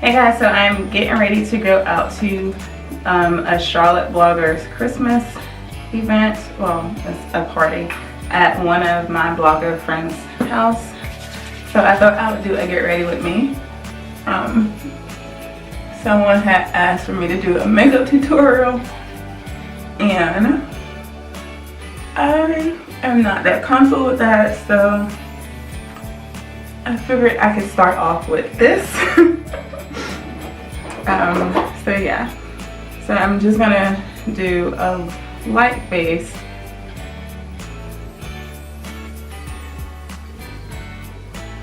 Hey guys, so I'm getting ready to go out to a Charlotte Bloggers Christmas event. Well, it's a party at one of my blogger friends' house. So I thought I would do a get ready with me. Someone had asked for me to do a makeup tutorial, and I am not that comfortable with that, so I figured I could start off with this. So yeah, so I'm just gonna do a light base.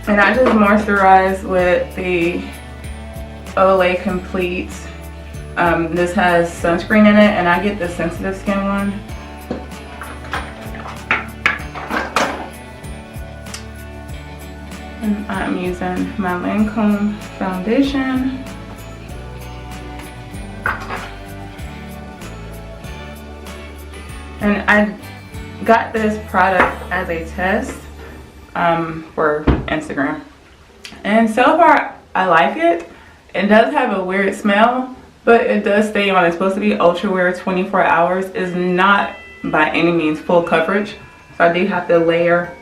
And I just moisturize with the Olay Complete. This has sunscreen in it, and I get the sensitive skin one. And I'm using my Lancome foundation. And I got this product as a test for Instagram. And so far, I like it. It does have a weird smell, but it does stay on. It's supposed to be ultra wear 24 hours. It's not by any means full coverage, so I do have to layer,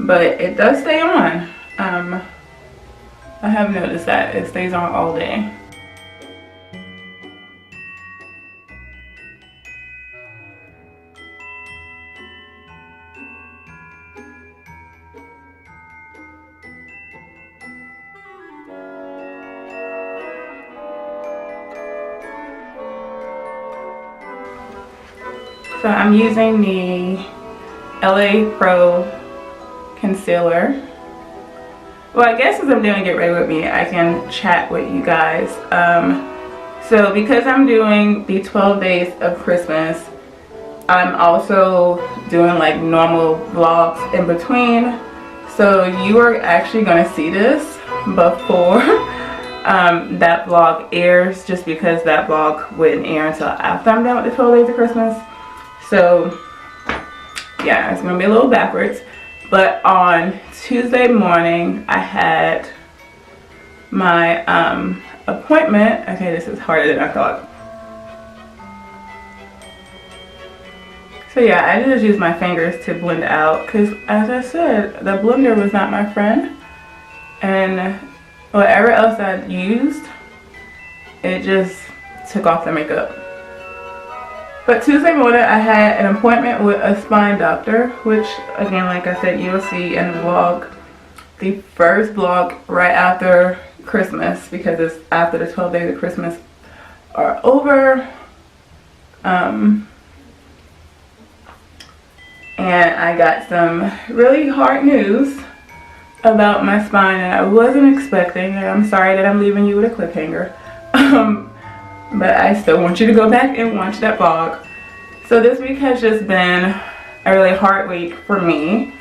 but it does stay on. I have noticed that it stays on all day. So I'm using the LA Pro concealer. Well, I guess since I'm doing Get Ready With Me, I can chat with you guys. So because I'm doing the 12 days of Christmas, I'm also doing like normal vlogs in between. So you are actually gonna see this before that vlog airs, just because that vlog wouldn't air until after I'm done with the 12 days of Christmas. So yeah, it's gonna be a little backwards. But on Tuesday morning, I had my appointment. Okay, this is harder than I thought. So yeah, I just used my fingers to blend out, because as I said, the blender was not my friend. And whatever else I used, it just took off the makeup. But Tuesday morning, I had an appointment with a spine doctor, which again, like I said, you'll see in the vlog, the first vlog right after Christmas, because it's after the 12 days of Christmas are over. And I got some really hard news about my spine that I wasn't expecting, and I'm sorry that I'm leaving you with a cliffhanger. But I still want you to go back and watch that vlog. So this week has just been a really hard week for me.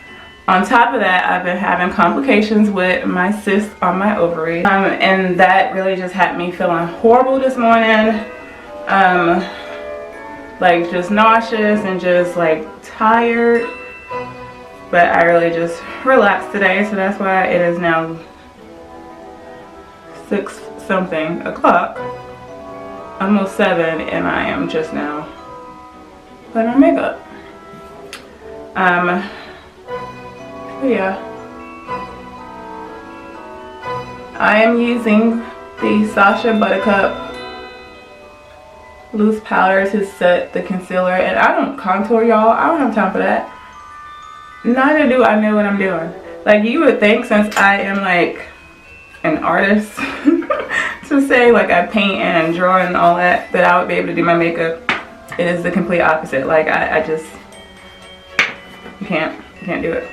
On top of that, I've been having complications with my cyst on my ovary. And that really just had me feeling horrible this morning. Like just nauseous and just like tired. But I really just relaxed today, so that's why it is now 6-something o'clock. Almost 7, and I am just now putting on makeup. So yeah, I am using the Sacha Buttercup loose powder to set the concealer, and I don't contour, y'all. I don't have time for that. Neither do I know what I'm doing. Like, you would think, since I am like an artist to say like I paint and draw and all that, that I would be able to do my makeup. It is the complete opposite. Like I just can't do it.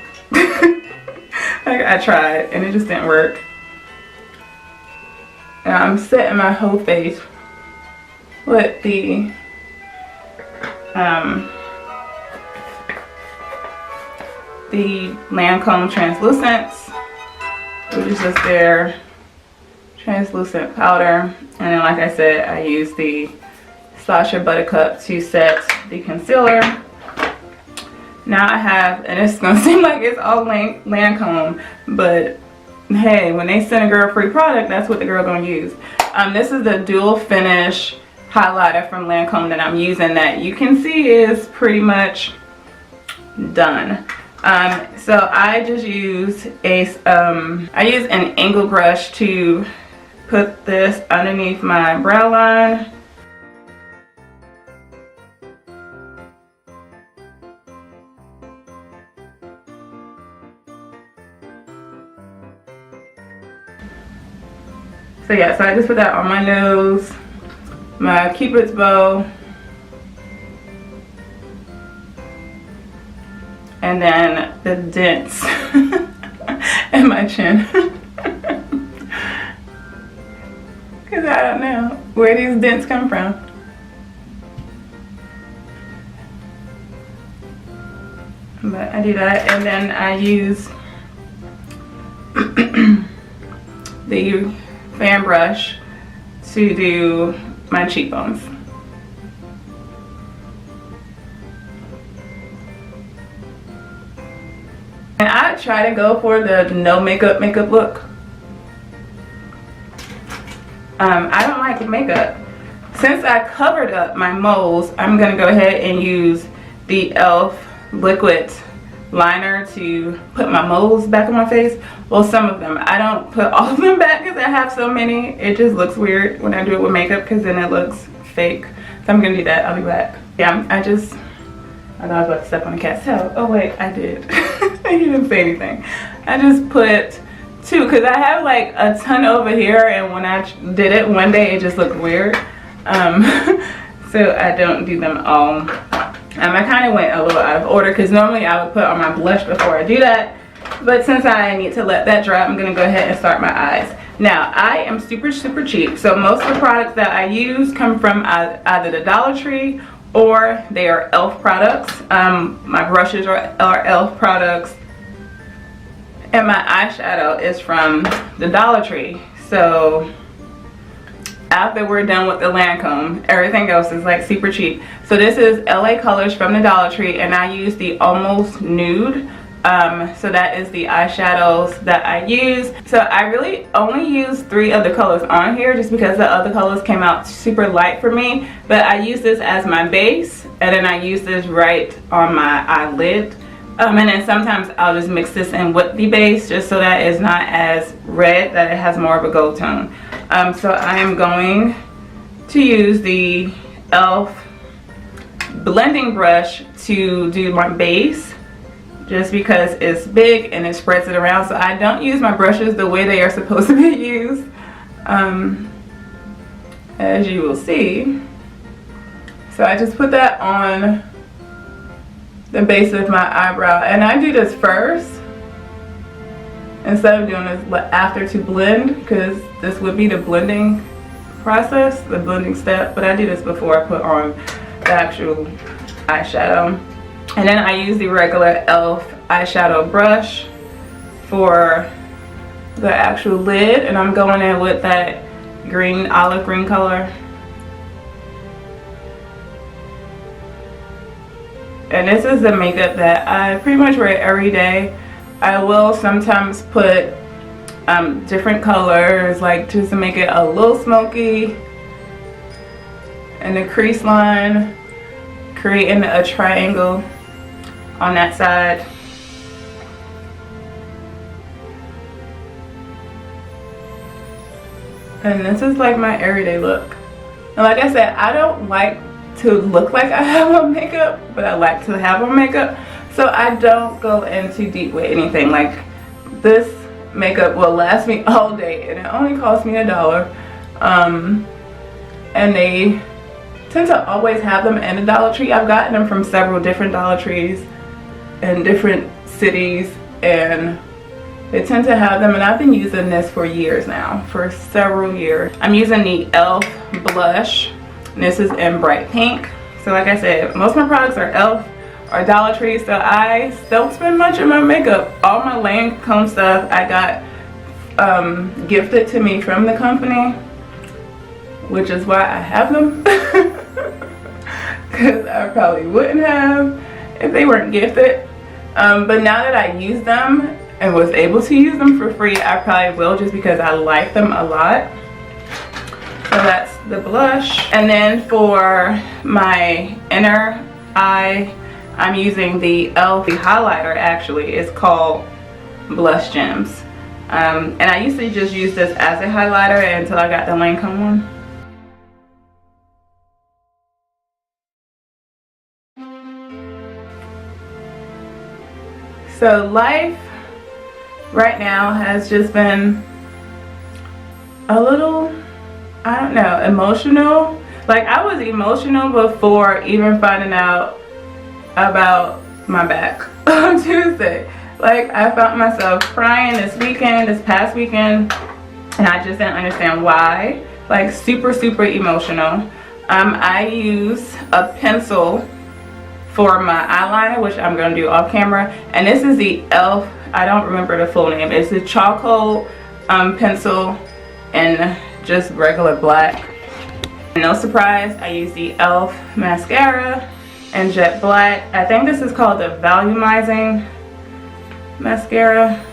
Like, I tried and it just didn't work. And I'm setting my whole face with the Lancome Translucents, which is just their translucent powder. And then, like I said, I use the Sacha Buttercup to set the concealer. Now I have, and it's gonna seem like it's all Lancome, but hey, when they send a girl a free product, that's what the girl gonna use. This is the dual finish highlighter from Lancome that I'm using, that you can see is pretty much done. So I just use I use an angle brush to put this underneath my brow line. So yeah, so I just put that on my nose, my Cupid's bow, and then the dents in my chin. Because I don't know where these dents come from. But I do that, and then I use the fan brush to do my cheekbones. And I try to go for the no makeup look. I don't like makeup. Since I covered up my moles, I'm gonna go ahead and use the e.l.f. liquid liner to put my moles back on my face. Well, some of them. I don't put all of them back because I have so many. It just looks weird when I do it with makeup because then it looks fake. So I'm gonna do that. I'll be back. Yeah, I thought I was about to step on a cat's tail. Oh wait, I did. He didn't say anything. I just put two because I have like a ton over here, and when I did it one day it just looked weird. So I don't do them all. I kind of went a little out of order because normally I would put on my blush before I do that. But since I need to let that dry, I'm going to go ahead and start my eyes. Now, I am super cheap. So most of the products that I use come from either the Dollar Tree or they are e.l.f. products. My brushes are e.l.f. products. And my eyeshadow is from the Dollar Tree. So after we're done with the Lancome, everything else is like super cheap. So this is LA Colors from the Dollar Tree, and I use the Almost Nude. So that is the eyeshadows that I use. So I really only use 3 of the colors on here just because the other colors came out super light for me. But I use this as my base, and then I use this right on my eyelid. And then sometimes I'll just mix this in with the base just so that it's not as red, that it has more of a gold tone. So I am going to use the e.l.f. blending brush to do my base just because it's big and it spreads it around. So I don't use my brushes the way they are supposed to be used, as you will see. So I just put that on the base of my eyebrow, and I do this first instead of doing this after to blend, because this would be the blending process, the blending step, but I do this before I put on the actual eyeshadow. And then I use the regular e.l.f. eyeshadow brush for the actual lid, and I'm going in with that green, olive green color. And this is the makeup that I pretty much wear every day. I will sometimes put different colors, like just to make it a little smoky. And the crease line, creating a triangle on that side. And this is like my everyday look. And like I said, I don't like to look like I have on makeup, but I like to have on makeup. So I don't go in too deep with anything. Like this makeup will last me all day, and it only cost me $1. And they tend to always have them in the Dollar Tree. I've gotten them from several different Dollar Trees in different cities, and they tend to have them, and I've been using this for years now, for several years. I'm using the e.l.f. blush, and this is in bright pink. So like I said, most of my products are e.l.f. or Dollar Tree, so I don't spend much on my makeup. All my Lancome stuff I got gifted to me from the company, which is why I have them, because I probably wouldn't have if they weren't gifted. But now that I use them, and was able to use them for free, I probably will, just because I like them a lot. So that's the blush. And then for my inner eye, I'm using the e.l.f. highlighter. Actually, it's called Blush Gems. And I used to just use this as a highlighter until I got the Lancome one. So life right now has just been a little, I don't know, emotional. Like, I was emotional before even finding out about my back on Tuesday. Like, I found myself crying this past weekend, and I just didn't understand why. Like, super emotional. I use a pencil for my eyeliner, which I'm going to do off camera, and this is the e.l.f. I don't remember the full name. It's the charcoal pencil in just regular black. No surprise, I use the e.l.f. mascara in jet black. I think this is called the volumizing mascara.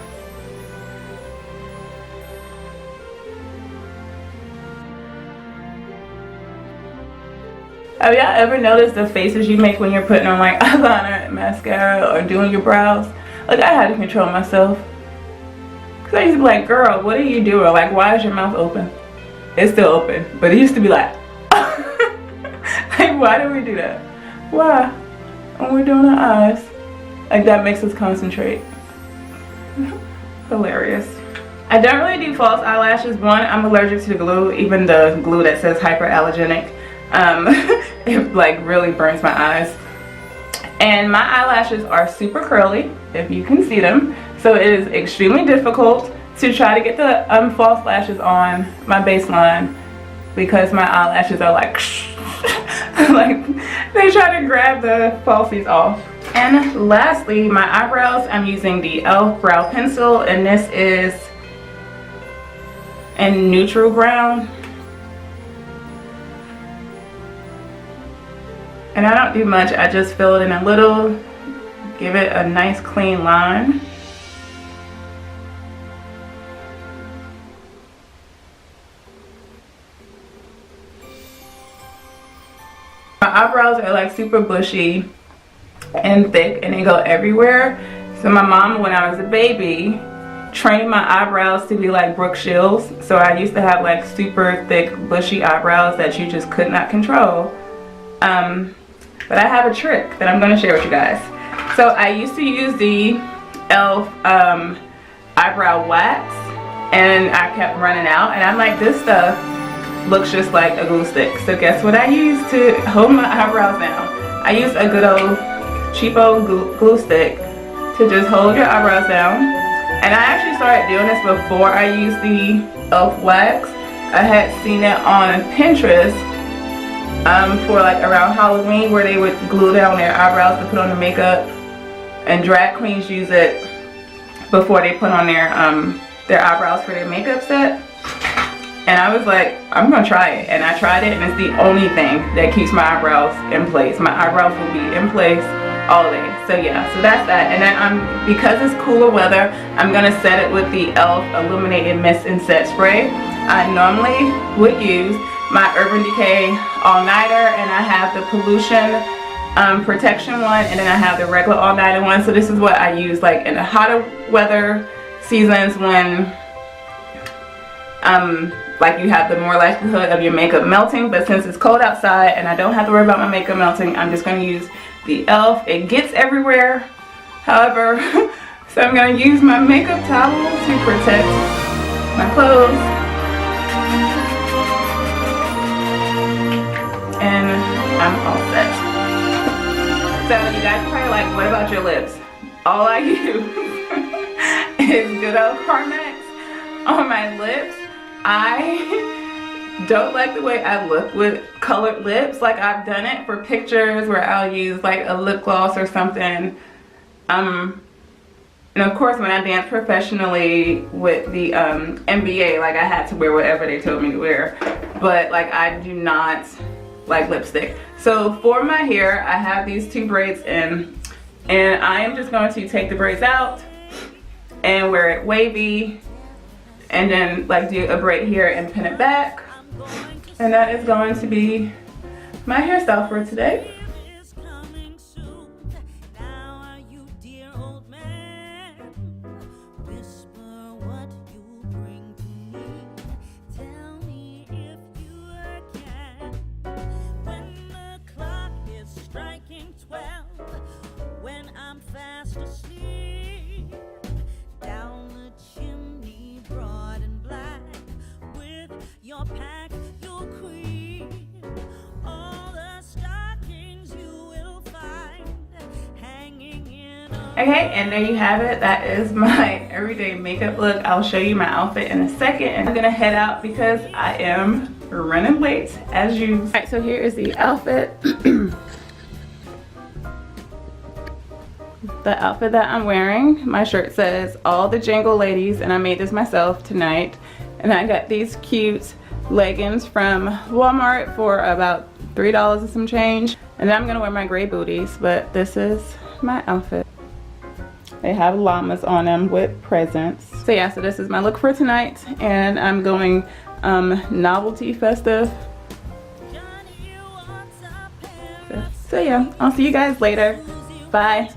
Have y'all ever noticed the faces you make when you're putting on like eyeliner, mascara, or doing your brows? Like, I had to control myself. Cause I used to be like, girl, what are you doing? Like, why is your mouth open? It's still open, but it used to be like, like, why do we do that? Why? When we're doing our eyes. Like, that makes us concentrate. Hilarious. I don't really do false eyelashes. One, I'm allergic to the glue, even the glue that says hyperallergenic. It like really burns my eyes. And my eyelashes are super curly, if you can see them. So it is extremely difficult to try to get the false lashes on my baseline, because my eyelashes are like, like they try to grab the falsies off. And lastly, my eyebrows, I'm using the e.l.f. brow pencil, and this is in neutral brown. And I don't do much, I just fill it in a little, give it a nice clean line. My eyebrows are like super bushy and thick, and they go everywhere. So my mom, when I was a baby, trained my eyebrows to be like Brooke Shields. So I used to have like super thick bushy eyebrows that you just could not control. But I have a trick that I'm going to share with you guys. So I used to use the e.l.f. eyebrow wax, and I kept running out, and I'm like, this stuff looks just like a glue stick. So guess what I use to hold my eyebrows down? I use a good old cheapo glue stick to just hold your eyebrows down. And I actually started doing this before I used the e.l.f. wax. I had seen it on Pinterest for like around Halloween, where they would glue down their eyebrows to put on the makeup, and drag queens use it before they put on their eyebrows for their makeup set. And I was like, I'm gonna try it, and I tried it, and it's the only thing that keeps my eyebrows in place. My eyebrows will be in place all day. So yeah, so that's that. And then because it's cooler weather, I'm gonna set it with the e.l.f. Illuminated Mist and Set Spray. I normally would use my Urban Decay all-nighter, and I have the pollution protection one, and then I have the regular all-nighter one. So this is what I use like in the hotter weather seasons, when like you have the more likelihood of your makeup melting. But since it's cold outside and I don't have to worry about my makeup melting, I'm just going to use the e.l.f. It gets everywhere, however, so I'm going to use my makeup towel to protect my clothes. And I'm all set. So you guys are probably like, what about your lips? All I use is good old Carmex on my lips. I don't like the way I look with colored lips. Like, I've done it for pictures where I'll use like a lip gloss or something. And of course, when I dance professionally with the NBA, like, I had to wear whatever they told me to wear. But like, I do not like lipstick. So for my hair, I have these two braids in, and I am just going to take the braids out and wear it wavy, and then like do a braid here and pin it back. And that is going to be my hairstyle for today. Okay, and there you have it. That is my everyday makeup look. I'll show you my outfit in a second, and I'm gonna head out because I am running late as usual. All right, so here is the outfit. The outfit that I'm wearing, my shirt says all the Jangle ladies, and I made this myself tonight. And I got these cute leggings from Walmart for about $3 and some change. And then I'm gonna wear my gray booties, but this is my outfit. They have llamas on them with presents. So yeah, so this is my look for tonight, and I'm going novelty festive. So yeah, I'll see you guys later. Bye.